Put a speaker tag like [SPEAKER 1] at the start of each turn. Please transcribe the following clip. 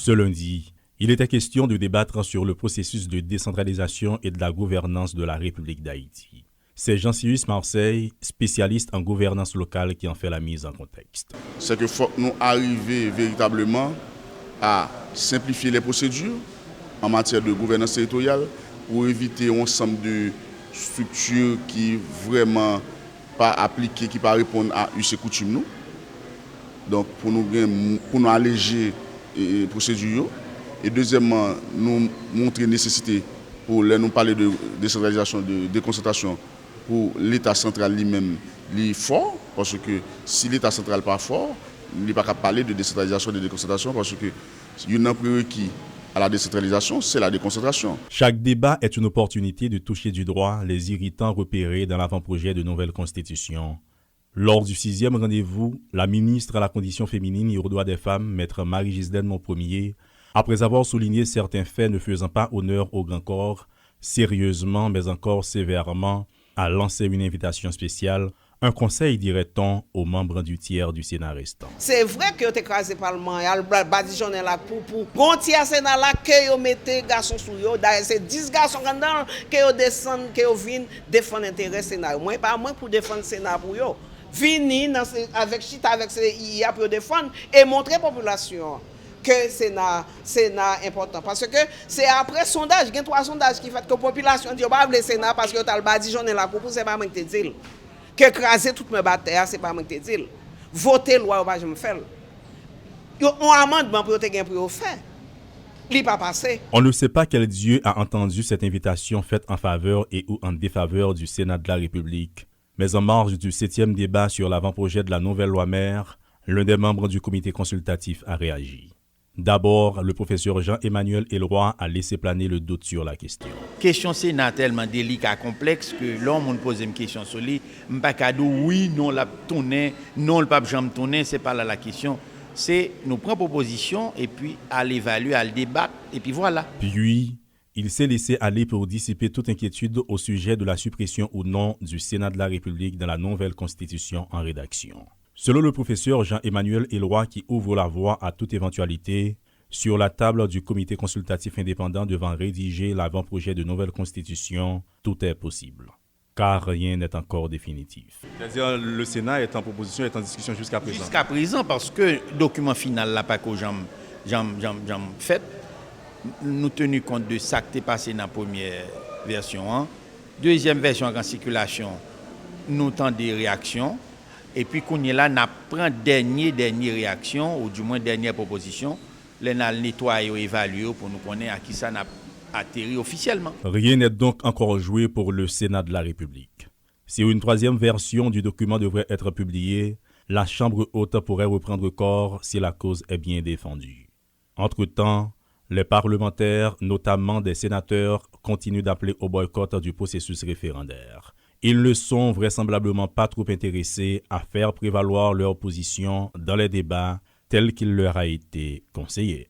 [SPEAKER 1] Ce lundi, il était question de débattre sur le processus de décentralisation et de la gouvernance de la République d'Haïti. C'est Jean-Cyrus Marseille, spécialiste en gouvernance locale, qui en fait la mise en contexte.
[SPEAKER 2] C'est qu'il faut que nous arrivions véritablement à simplifier les procédures en matière de gouvernance territoriale pour éviter un ensemble de structures qui vraiment pas appliquées, qui ne pas répondre à us et coutumes nous. Donc pour nous alléger les procédures. Et deuxièmement, nous montrer nécessité pour nous parler de décentralisation, de déconcentration, pour l'État central lui-même, lui fort, parce que si l'État central n'est pas fort, il n'est pas capable de parler de décentralisation et de déconcentration, parce que il y a un prérequis à la décentralisation, c'est la déconcentration.
[SPEAKER 1] Chaque débat est une opportunité de toucher du doigt les irritants repérés dans l'avant-projet de nouvelle constitution. Lors du 6e rendez-vous, la ministre à la condition féminine et aux droits des femmes, maître Marie-Gisèle Montpremier, après avoir souligné certains faits ne faisant pas honneur au grand corps, sérieusement mais encore sévèrement, a lancé une invitation spéciale, un conseil, dirait-on, aux membres du tiers du Sénat restant.
[SPEAKER 3] C'est vrai que vous avez écrasé le Parlement, il y a le badigeonné là pour bon tiers Sénat là, que vous mettez garçons sous eux, d'ailleurs c'est 10 garçons dedans, que vous descendent, que vous viennent défendre l'intérêt Sénat. Moi, pas moi pour défendre Sénat pour eux. Venez avec Chita, avec IA pour défendre et montrer à la population que c'est important. Parce que c'est après sondage, il y a 3 sondages qui font que la population dit pas le Sénat parce que tu as le badigeonné là pour c'est pas moi qui te dis. Que écraser toute mes batailles, c'est pas moi qui te dis. Voter loi, je me fais. On amendement pour te gagner pour faire. Il pas passé.
[SPEAKER 1] On ne sait pas quel Dieu a entendu cette invitation faite en faveur et ou en défaveur du Sénat de la République. Mais en marge du 7e débat sur l'avant-projet de la nouvelle loi mère, l'un des membres du comité consultatif a réagi. D'abord, le professeur Jean-Emmanuel Elroy a laissé planer le doute sur la question.
[SPEAKER 4] Question Sénat tellement délicat, complexe, que l'homme me pose une question sur lui. Je ne peux pas dire oui, non, la tourner, non, le pape jamais tourner, ce n'est pas là la question. C'est nous prendre proposition et puis à l'évaluer, à le débattre, et puis voilà.
[SPEAKER 1] Puis, il s'est laissé aller pour dissiper toute inquiétude au sujet de la suppression ou non du Sénat de la République dans la nouvelle constitution en rédaction. Selon le professeur Jean-Emmanuel Elroy, qui ouvre la voie à toute éventualité, sur la table du comité consultatif indépendant devant rédiger l'avant-projet de nouvelle constitution, tout est possible, car rien n'est encore définitif. C'est-à-dire le Sénat est en proposition, est en discussion jusqu'à présent.
[SPEAKER 4] Jusqu'à présent, parce que le document final là pas qu'au jam fait, nous tenons compte de ça qui est passé dans la première version. Deuxième version en circulation, nous avons des réactions. Et puis, qu'on est là, nous prenons dernière réaction, ou du moins dernière proposition, nous allons nettoyer et évaluer pour nous connaître à qui ça n'a atterri officiellement.
[SPEAKER 1] Rien n'est donc encore joué pour le Sénat de la République. Si une 3e version du document devrait être publiée, la Chambre haute pourrait reprendre corps si la cause est bien défendue. Entre-temps, les parlementaires, notamment des sénateurs, continuent d'appeler au boycott du processus référendaire. Ils ne sont vraisemblablement pas trop intéressés à faire prévaloir leur position dans les débats tels qu'il leur a été conseillé.